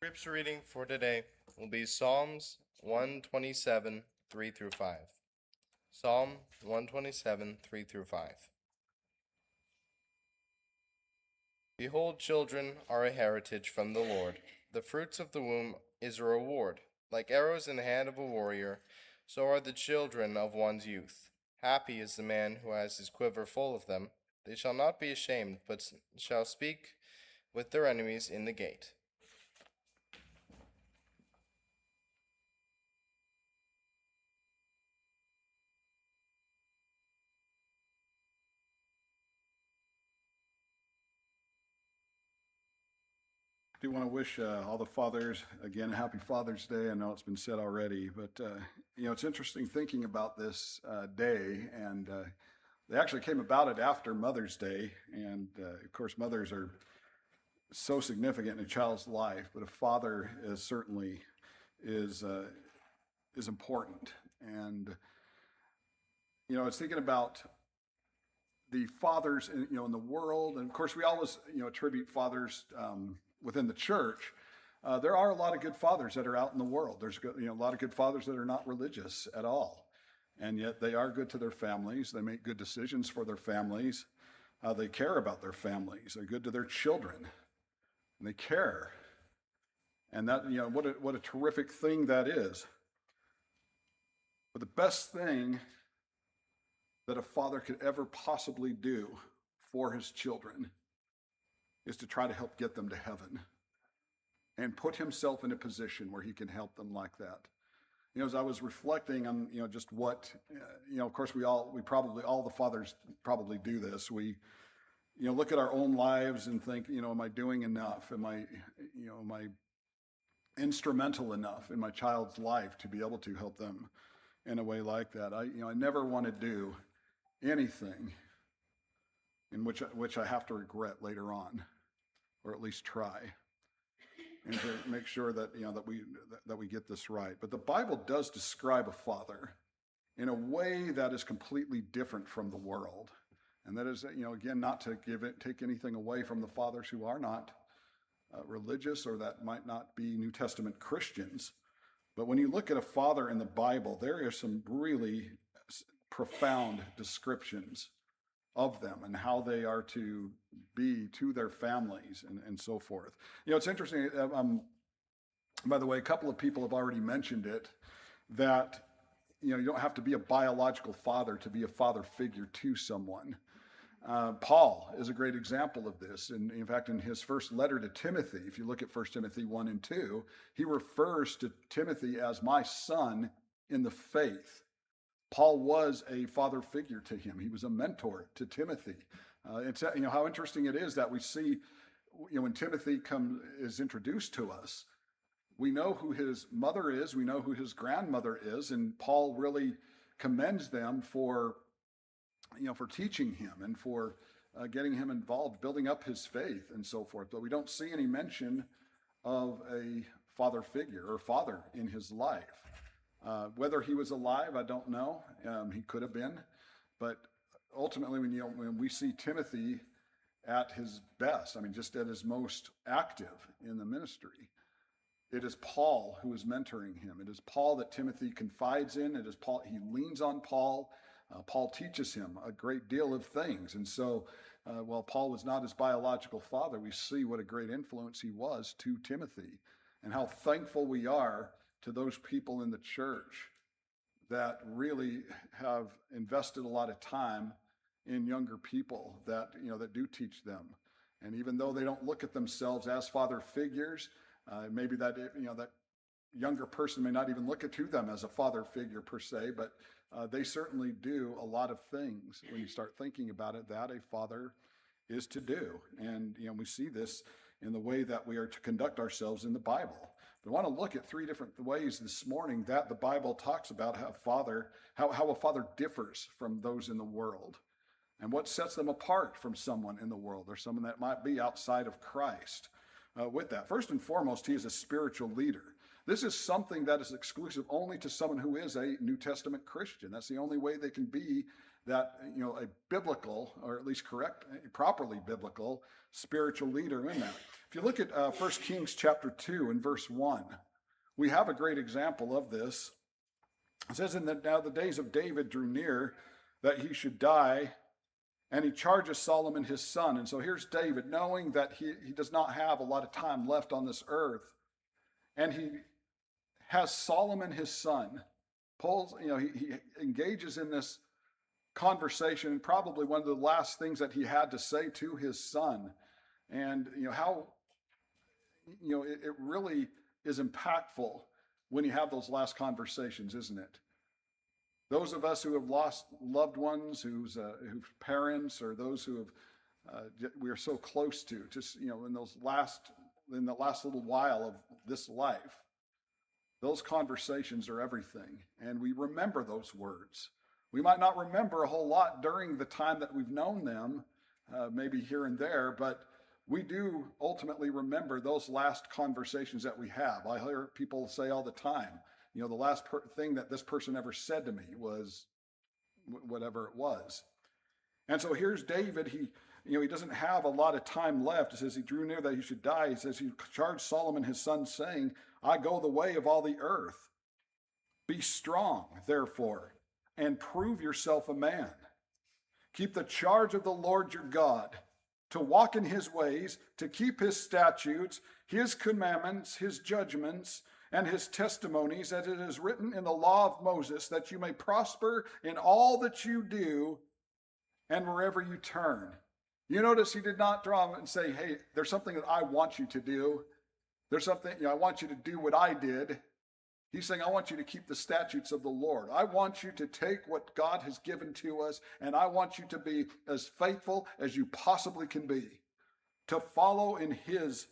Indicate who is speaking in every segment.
Speaker 1: Scripture reading for today will be Psalms 127, 3 through 5. Psalm 127, 3 through 5. Behold, children are a heritage from the Lord. The fruits of the womb is a reward. Like arrows in the hand of a warrior, so are the children of one's youth. Happy is the man who has his quiver full of them. They shall not be ashamed, but shall speak with their enemies in the gate.
Speaker 2: I do want to wish all the fathers, again, a happy Father's Day. I know it's been said already, but, it's interesting thinking about this day, and they actually came about it after Mother's Day, and of course, mothers are so significant in a child's life, but a father is certainly is important. And, it's thinking about the fathers, in the world, and of course, we always, attribute fathers within the church. There are a lot of good fathers that are out in the world. There's a lot of good fathers that are not religious at all, and yet they are good to their families. They make good decisions for their families. They care about their families. They're good to their children, and they care. And that, what a terrific thing that is. But the best thing that a father could ever possibly do for his children is to try to help get them to heaven and put himself in a position where he can help them like that. As I was reflecting on, just what, of course we probably, all the fathers probably do this. We, look at our own lives and think, am I doing enough? Am I instrumental enough in my child's life to be able to help them in a way like that? I never want to do anything in which I have to regret later on, or at least try, and to make sure that that we get this right. But the Bible does describe a father in a way that is completely different from the world, and that is, again, not to take anything away from the fathers who are not religious or that might not be New Testament Christians. But when you look at a father in the Bible, there are some really profound descriptions of them and how they are to be to their families and so forth. It's interesting, by the way, a couple of people have already mentioned it, that, you don't have to be a biological father to be a father figure to someone. Paul is a great example of this. And in fact, in his first letter to Timothy, if you look at 1 Timothy 1 and 2, he refers to Timothy as my son in the faith. Paul was a father figure to him. He was a mentor to Timothy. It's how interesting it is that we see, when Timothy is introduced to us, we know who his mother is, we know who his grandmother is, and Paul really commends them for teaching him and for getting him involved, building up his faith and so forth. But we don't see any mention of a father figure or father in his life. Whether he was alive, I don't know. He could have been, but ultimately, when we see Timothy at his best, just at his most active in the ministry, it is Paul who is mentoring him. It is Paul that Timothy confides in. It is Paul. He leans on Paul. Paul teaches him a great deal of things. And so, while Paul was not his biological father, we see what a great influence he was to Timothy, and how thankful we are to those people in the church that really have invested a lot of time in younger people that do teach them. And even though they don't look at themselves as father figures, maybe that that younger person may not even look at to them as a father figure per se, but they certainly do a lot of things when you start thinking about it that a father is to do. And we see this in the way that we are to conduct ourselves in the Bible. We want to look at three different ways this morning that the Bible talks about how a father differs from those in the world, and what sets them apart from someone in the world, or someone that might be outside of Christ. With that, first and foremost, he is a spiritual leader. This is something that is exclusive only to someone who is a New Testament Christian. That's the only way they can be that, a biblical, or at least correct, properly biblical spiritual leader in that. If you look at 1 Kings chapter 2 and verse 1, we have a great example of this. It says, now the days of David drew near that he should die, and he charges Solomon his son. And so here's David, knowing that he does not have a lot of time left on this earth, and he has Solomon his son he engages in this conversation, and probably one of the last things that he had to say to his son. And how it really is impactful when you have those last conversations, isn't it? Those of us who have lost loved ones, whose parents, or those who have we are so close to, just in the last little while of this life, those conversations are everything, and we remember those words. We might not remember a whole lot during the time that we've known them, maybe here and there, but we do ultimately remember those last conversations that we have. I hear people say all the time, the last thing that this person ever said to me was whatever it was. And so here's David. He doesn't have a lot of time left. It says he drew near that he should die. He says he charged Solomon his son, saying, I go the way of all the earth. Be strong, therefore, and prove yourself a man. Keep the charge of the Lord your God, to walk in his ways, to keep his statutes, his commandments, his judgments, and his testimonies, as it is written in the law of Moses, that you may prosper in all that you do and wherever you turn. You notice he did not draw and say, hey, there's something that I want you to do. There's something, I want you to do what I did. He's saying, I want you to keep the statutes of the Lord. I want you to take what God has given to us, and I want you to be as faithful as you possibly can be, to follow in his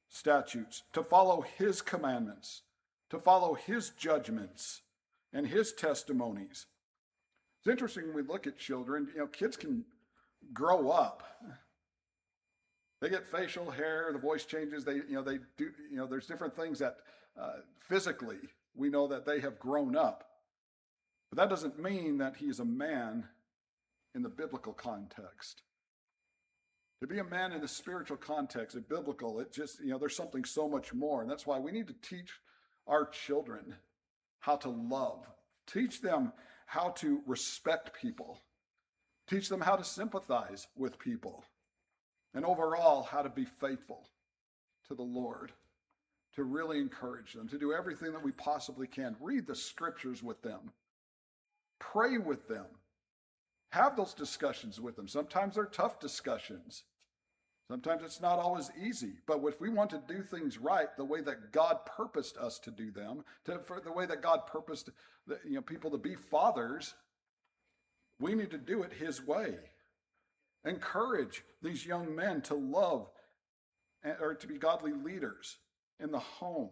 Speaker 2: statutes, to follow his commandments, to follow his judgments and his testimonies. It's interesting when we look at children, kids can grow up. They get facial hair, the voice changes, they do, there's different things that physically we know that they have grown up. But that doesn't mean that he's a man in the biblical context. To be a man in the spiritual context, a biblical, it just, there's something so much more. And that's why we need to teach our children how to love. Teach them how to respect people. Teach them how to sympathize with people. And overall, how to be faithful to the Lord. To really encourage them, to do everything that we possibly can. Read the scriptures with them. Pray with them. Have those discussions with them. Sometimes they're tough discussions. Sometimes it's not always easy. But if we want to do things right, the way that God purposed us to do them, for the way that God purposed people to be fathers, we need to do it his way. Encourage these young men to love or to be godly leaders in the home.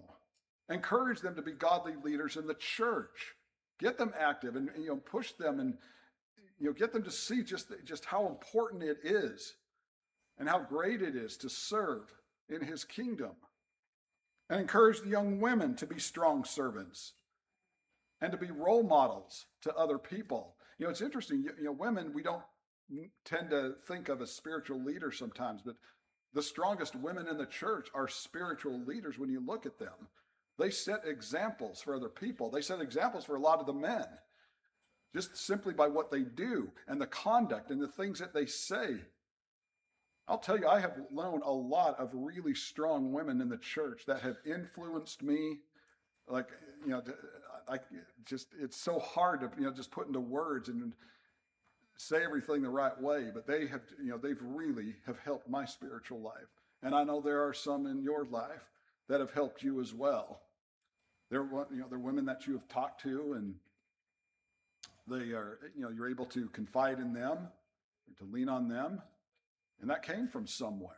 Speaker 2: Encourage them to be godly leaders in the church. Get them active and push them and get them to see just how important it is and how great it is to serve in his kingdom. And encourage the young women to be strong servants and to be role models to other people. It's interesting, women, we don't tend to think of as spiritual leaders sometimes, but the strongest women in the church are spiritual leaders when you look at them. They set examples for other people. They set examples for a lot of the men, just simply by what they do and the conduct and the things that they say. I'll tell you, I have known a lot of really strong women in the church that have influenced me. It's so hard to, just put into words and say everything the right way, but they've really have helped my spiritual life. And I know there are some in your life that have helped you as well. They're women that you have talked to, and they are, you're able to confide in them, or to lean on them, and that came from somewhere.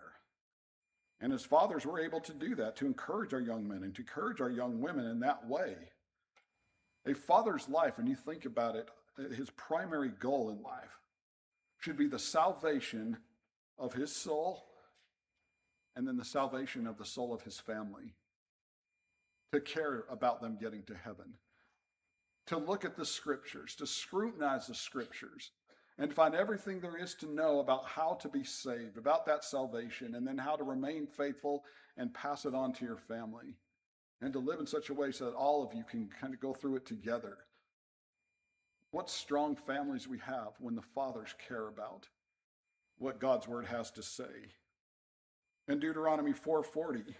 Speaker 2: And as fathers, we're able to do that, to encourage our young men and to encourage our young women in that way. A father's life, when you think about it, his primary goal in life should be the salvation of his soul and then the salvation of the soul of his family. To care about them getting to heaven. To look at the scriptures, to scrutinize the scriptures, and find everything there is to know about how to be saved, about that salvation, and then how to remain faithful and pass it on to your family, and to live in such a way so that all of you can kind of go through it together. What strong families we have when the fathers care about what God's word has to say. In Deuteronomy 4:40,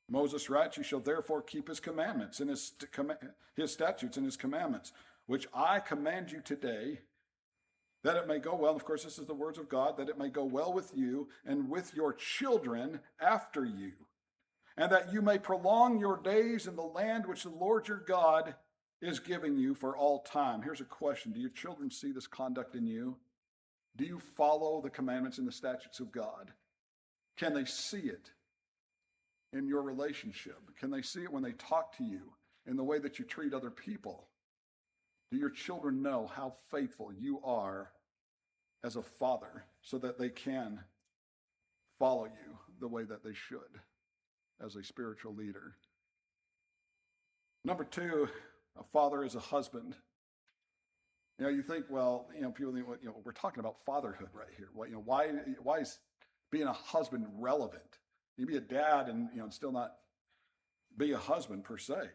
Speaker 2: Moses writes, "You shall therefore keep his commandments and his statutes and his commandments, which I command you today, that it may go well." Of course, this is the words of God, "that it may go well with you and with your children after you, and that you may prolong your days in the land which the Lord your God is giving you for all time." Here's a question. Do your children see this conduct in you? Do you follow the commandments and the statutes of God? Can they see it in your relationship? Can they see it when they talk to you, in the way that you treat other people? Do your children know how faithful you are as a father, so that they can follow you the way that they should as a spiritual leader? Number two, a father is a husband. You think, well, people think, well, we're talking about fatherhood right here. Why is being a husband relevant? You can be a dad and still not be a husband per se.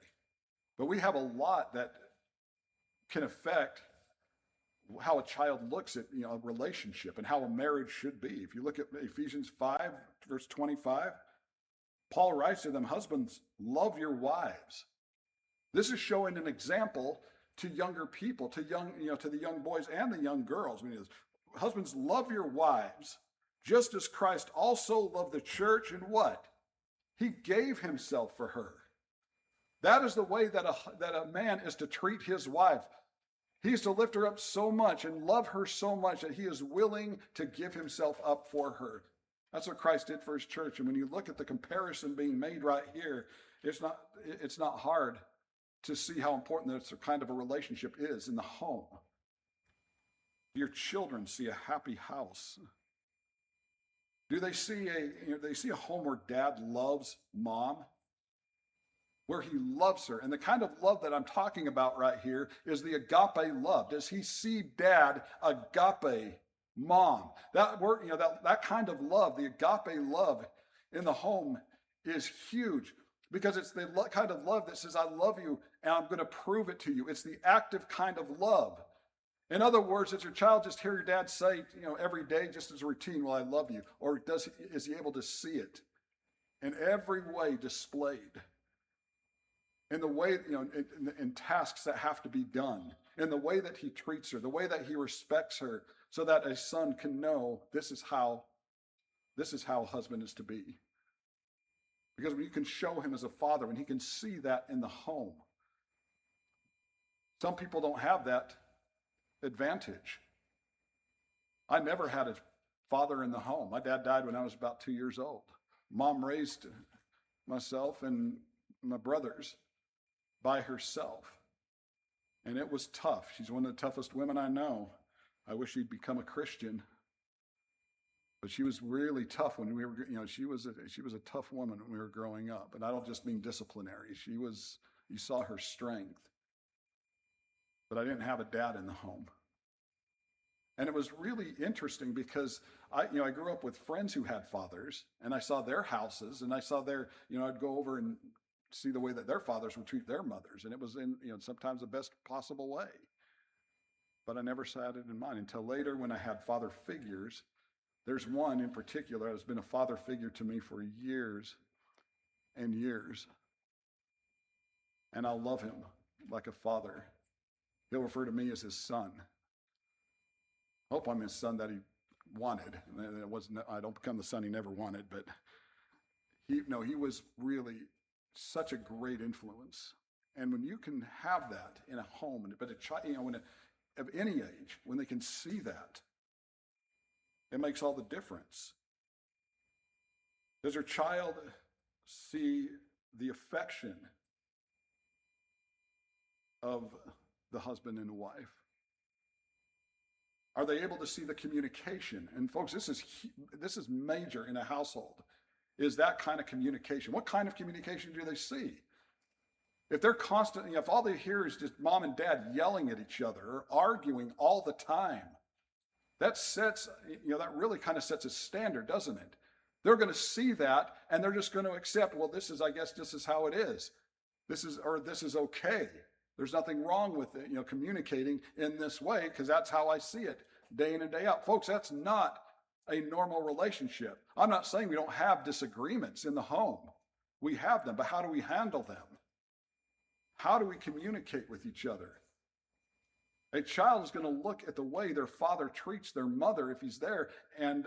Speaker 2: But we have a lot that can affect how a child looks at a relationship and how a marriage should be. If you look at Ephesians 5, verse 25, Paul writes to them, "Husbands, love your wives." This is showing an example to younger people, to the young boys and the young girls. Husbands, love your wives, just as Christ also loved the church, and what? He gave himself for her. That is the way that a man is to treat his wife. He's to lift her up so much and love her so much that he is willing to give himself up for her. That's what Christ did for his church. And when you look at the comparison being made right here, it's not hard to see how important this kind of a relationship is in the home. Your children see a happy house. Do they see a home where dad loves mom? Where he loves her. And the kind of love that I'm talking about right here is the agape love. Does he see dad agape mom? That word, that kind of love, the agape love in the home, is huge, because it's the kind of love that says, "I love you and I'm going to prove it to you." It's the active kind of love. In other words, does your child just hear your dad say, every day, just as a routine, "Well, I love you"? Or is he able to see it in every way displayed? In the way, in tasks that have to be done, in the way that he treats her, the way that he respects her, so that a son can know this is how a husband is to be. Because when you can show him as a father, and he can see that in the home. Some people don't have that advantage. I never had a father in the home. My dad died when I was about 2 years old. Mom raised myself and my brothers by herself. And it was tough. She's one of the toughest women I know. I wish she'd become a Christian. But she was really tough when we were, she was a tough woman when we were growing up. And I don't just mean disciplinary. You saw her strength. But I didn't have a dad in the home. And it was really interesting because I grew up with friends who had fathers, and I saw their houses, and I saw I'd go over and see the way that their fathers would treat their mothers. And it was in, sometimes the best possible way. But I never had it in mind until later when I had father figures. There's one in particular that has been a father figure to me for years and years. And I'll love him like a father. He'll refer to me as his son. I hope I'm his son that he wanted. I don't become the son he never wanted, but he was really such a great influence. And when you can have that in a home, but a child, of any age, when they can see that, it makes all the difference. Does your child see the affection of the husband and the wife? Are they able to see the communication? And folks, this is major in a household, is that kind of communication. What kind of communication do they see? If they're constantly, if all they hear is just mom and dad yelling at each other or arguing all the time, that sets, that really kind of sets a standard, doesn't it? They're going to see that and they're just going to accept, well, I guess this is how it is. This is okay. There's nothing wrong with it, communicating in this way because that's how I see it day in and day out. Folks, that's not a normal relationship. I'm not saying we don't have disagreements in the home. We have them, but how do we handle them? How do we communicate with each other? A child is going to look at the way their father treats their mother if he's there, and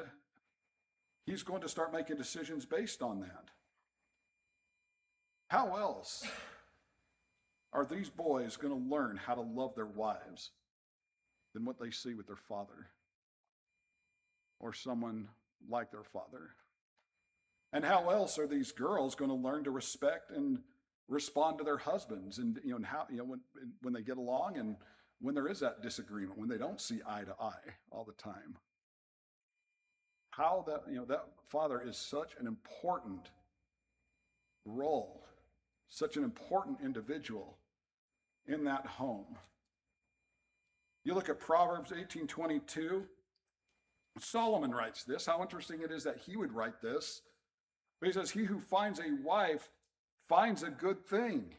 Speaker 2: he's going to start making decisions based on that. How else are these boys going to learn how to love their wives than what they see with their father or someone like their father? And how else are these girls going to learn to respect and respond to their husbands, and how when they get along and when there is that disagreement, when they don't see eye to eye all the time? How that father is such an important role, such an important individual in that home. You look at Proverbs 18:22. Solomon writes this. How interesting it is that he would write this. But he says, "He who finds a wife finds a good thing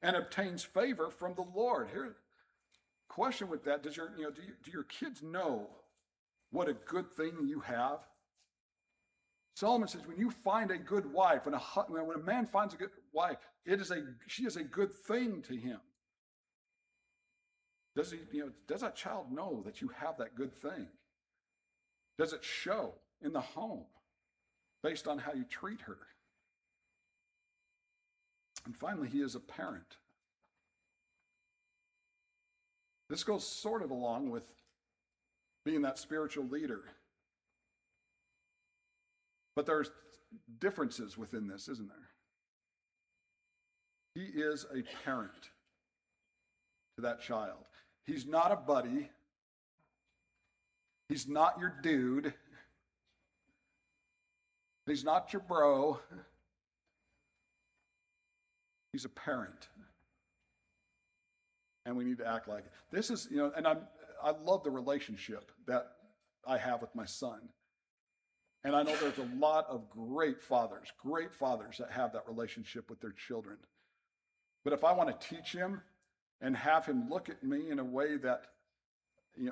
Speaker 2: and obtains favor from the Lord." Here, question with that: do your kids know what a good thing you have? Solomon says, when you find a good wife, when a man finds a good wife, she is a good thing to him. Does that child know that you have that good thing? Does it show in the home based on how you treat her? And finally, he is a parent. This goes sort of along with being that spiritual leader. But there's differences within this, isn't there? He is a parent to that child. He's not a buddy. He's not your dude. He's not your bro. He's a parent. And we need to act like it. This is, and I love the relationship that I have with my son. And I know there's a lot of great fathers that have that relationship with their children. But if I want to teach him and have him look at me in a way that,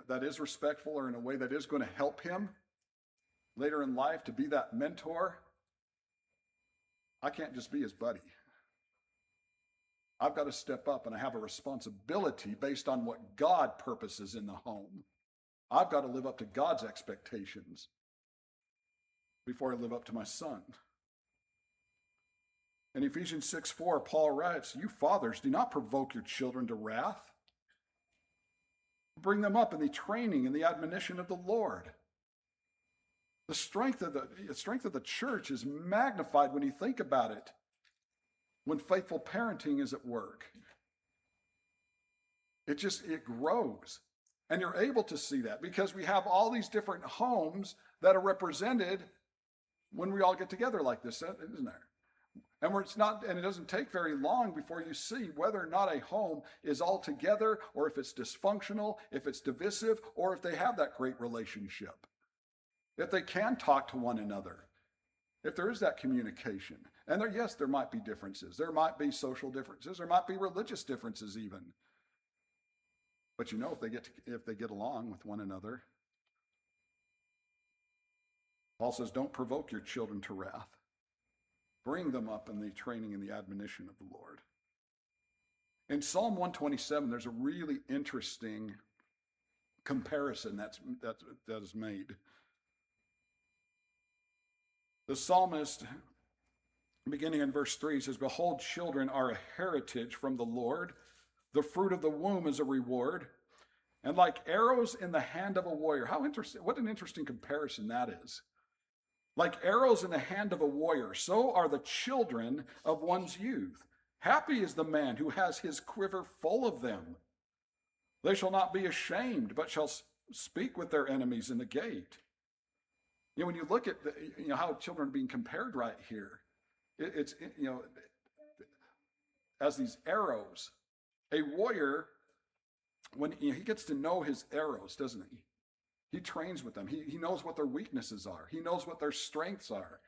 Speaker 2: that is respectful, or in a way that is going to help him later in life to be that mentor, I can't just be his buddy. I've got to step up, and I have a responsibility based on what God purposes in the home. I've got to live up to God's expectations before I live up to my son. In Ephesians 6:4, Paul writes, "You fathers, do not provoke your children to wrath. Bring them up in the training and the admonition of the Lord." The strength of the church is magnified when you think about it, when faithful parenting is at work. It grows. And you're able to see that because we have all these different homes that are represented when we all get together like this, isn't there? And it doesn't take very long before you see whether or not a home is all together, or if it's dysfunctional, if it's divisive, or if they have that great relationship. If they can talk to one another, if there is that communication. And there might be differences. There might be social differences. There might be religious differences even. But if they get along with one another. Paul says, don't provoke your children to wrath. Bring them up in the training and the admonition of the Lord. In Psalm 127, there's a really interesting comparison that is made. The psalmist, beginning in verse 3, says, "Behold, children are a heritage from the Lord. The fruit of the womb is a reward. And like arrows in the hand of a warrior." How interesting, what an interesting comparison that is. Like arrows in the hand of a warrior, so are the children of one's youth. Happy is the man who has his quiver full of them. They shall not be ashamed, but shall speak with their enemies in the gate. When you look at how children are being compared right here, as these arrows. A warrior, when he gets to know his arrows, doesn't he? He trains with them. He knows what their weaknesses are. He knows what their strengths are.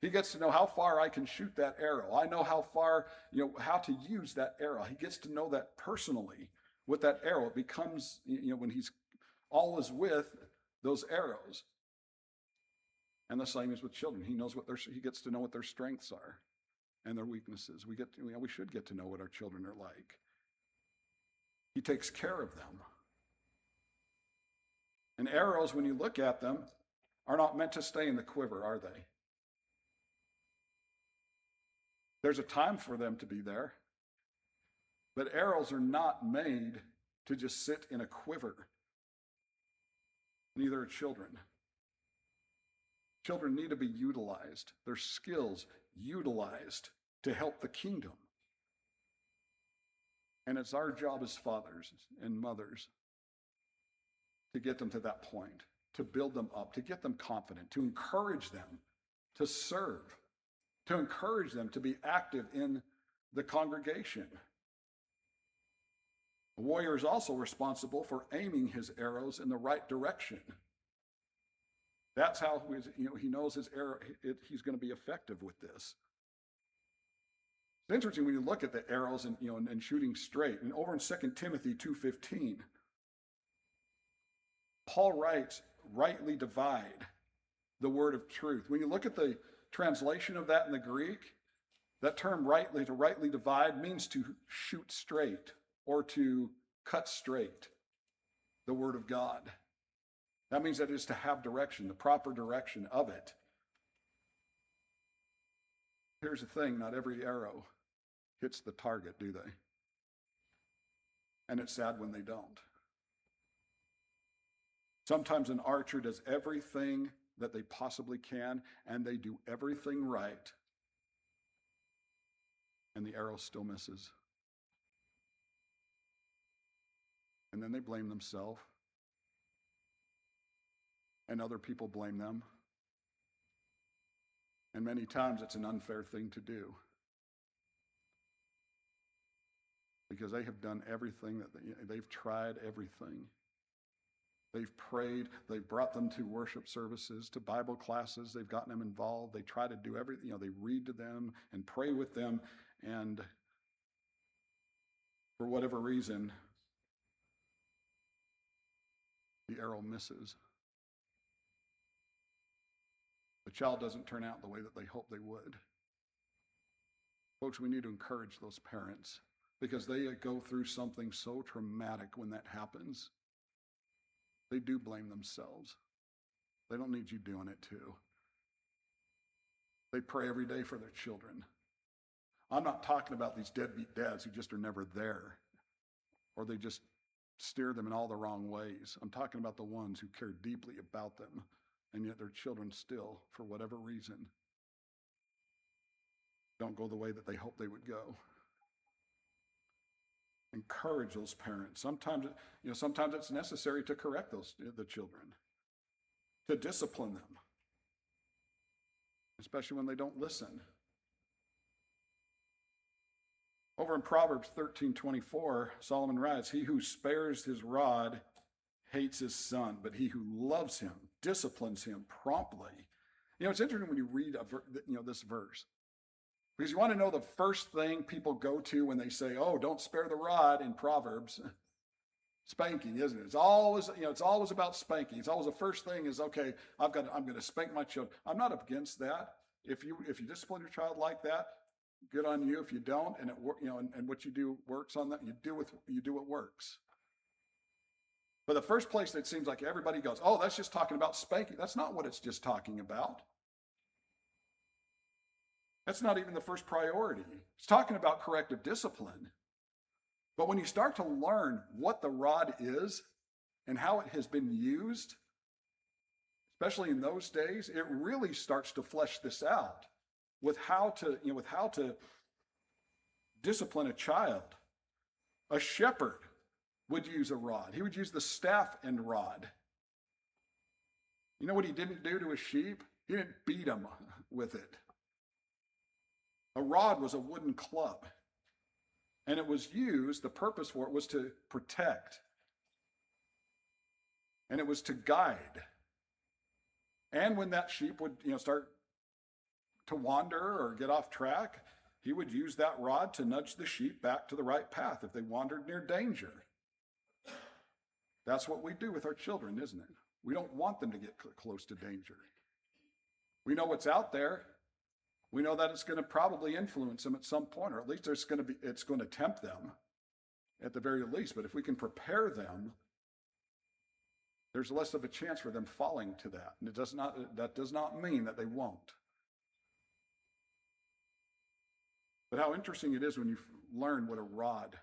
Speaker 2: He gets to know how far I can shoot that arrow. I know how far, how to use that arrow. He gets to know that personally with that arrow. It becomes, when he's all is with those arrows. And the same is with children. He gets to know what their strengths are and their weaknesses. We should get to know what our children are like. He takes care of them. And arrows, when you look at them, are not meant to stay in the quiver, are they? There's a time for them to be there. But arrows are not made to just sit in a quiver. Neither are children. Children need to be utilized, their skills utilized to help the kingdom. And it's our job as fathers and mothers to get them to that point, to build them up, to get them confident, to encourage them to serve, to encourage them to be active in the congregation. A warrior is also responsible for aiming his arrows in the right direction. That's how he knows his arrow, he's going to be effective with this. It's interesting when you look at the arrows and shooting straight. And over in 2 Timothy 2:15, Paul writes, rightly divide the word of truth. When you look at the translation of that in the Greek, that term to rightly divide means to shoot straight or to cut straight the word of God. That means that it is to have direction, the proper direction of it. Here's the thing, not every arrow hits the target, do they? And it's sad when they don't. Sometimes an archer does everything that they possibly can, and they do everything right, and the arrow still misses. And then they blame themselves, and other people blame them. And many times it's an unfair thing to do, because they have done everything that they've tried everything. They've prayed, they've brought them to worship services, to Bible classes, they've gotten them involved, they try to do everything, they read to them and pray with them, and for whatever reason, the arrow misses. The child doesn't turn out the way that they hope they would. Folks, we need to encourage those parents, because they go through something so traumatic when that happens. They do blame themselves. They don't need you doing it too. They pray every day for their children. I'm not talking about these deadbeat dads who just are never there, or they just steer them in all the wrong ways. I'm talking about the ones who care deeply about them, and yet their children still, for whatever reason, don't go the way that they hope they would go. Encourage those parents. Sometimes it's necessary to correct the children, to discipline them, especially when they don't listen. Over in Proverbs 13:24, Solomon writes, "He who spares his rod hates his son, but he who loves him disciplines him promptly." It's interesting when you read this verse, because you want to know the first thing people go to when they say, "Oh, don't spare the rod" in Proverbs. Spanking, isn't it? It's always about spanking. It's always the first thing is, okay, I'm going to spank my children. I'm not against that. If you discipline your child like that, good on you. If you don't, and and what you do works on that, you do what works. But the first place that it seems like everybody goes, "Oh, that's just talking about spanking." That's not what it's just talking about. That's not even the first priority. It's talking about corrective discipline. But when you start to learn what the rod is and how it has been used, especially in those days, it really starts to flesh this out with how to discipline a child. A shepherd would use a rod. He would use the staff and rod. You know what he didn't do to a sheep? He didn't beat him with it. A rod was a wooden club. And it was used, the purpose for it was to protect. And it was to guide. And when that sheep would, start to wander or get off track, he would use that rod to nudge the sheep back to the right path if they wandered near danger. That's what we do with our children, isn't it? We don't want them to get close to danger. We know what's out there. We know that it's going to probably influence them at some point, or at least it's going to tempt them at the very least. But if we can prepare them, there's less of a chance for them falling to that. And that does not mean that they won't. But how interesting it is when you learn what a rod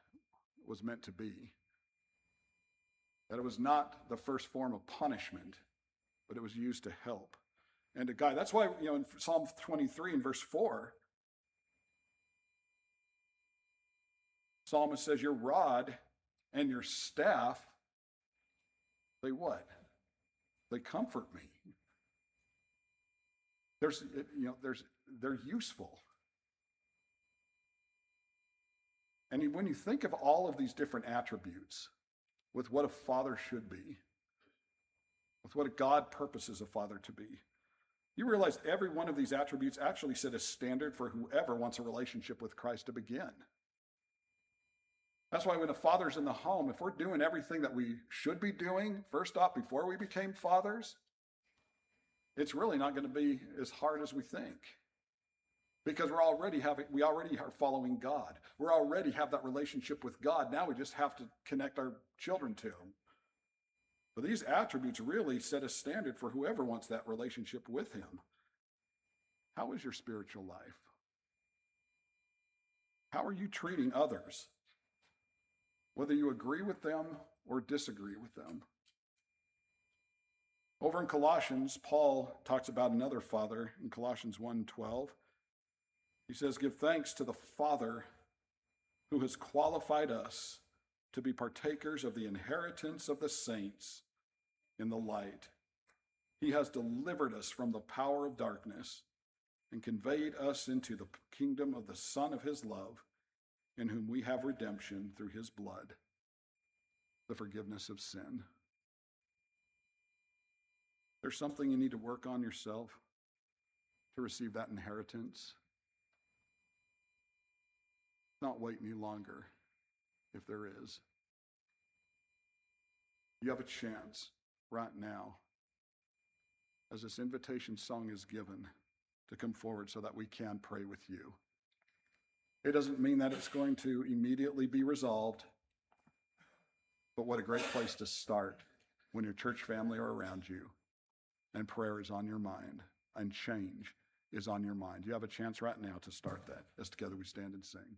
Speaker 2: was meant to be. That it was not the first form of punishment, but it was used to help and to guide. That's why, in Psalm 23 and verse 4, Psalmist says, your rod and your staff, they what? They comfort me. They're useful. And when you think of all of these different attributes, with what a father should be, with what a God purposes a father to be, you realize every one of these attributes actually set a standard for whoever wants a relationship with Christ to begin. That's why when a father's in the home, if we're doing everything that we should be doing, first off, before we became fathers, it's really not going to be as hard as we think. Because we already are following God. We already have that relationship with God. Now we just have to connect our children to Him. But these attributes really set a standard for whoever wants that relationship with Him. How is your spiritual life? How are you treating others? Whether you agree with them or disagree with them. Over in Colossians, Paul talks about another father in Colossians 1:12. He says, give thanks to the Father who has qualified us to be partakers of the inheritance of the saints in the light. He has delivered us from the power of darkness and conveyed us into the kingdom of the Son of his love, in whom we have redemption through his blood, the forgiveness of sin. There's something you need to work on yourself to receive that inheritance. Not wait any longer, if there is. You have a chance right now, as this invitation song is given, to come forward so that we can pray with you. It doesn't mean that it's going to immediately be resolved, but what a great place to start when your church family are around you and prayer is on your mind and change is on your mind. You have a chance right now to start that as together we stand and sing.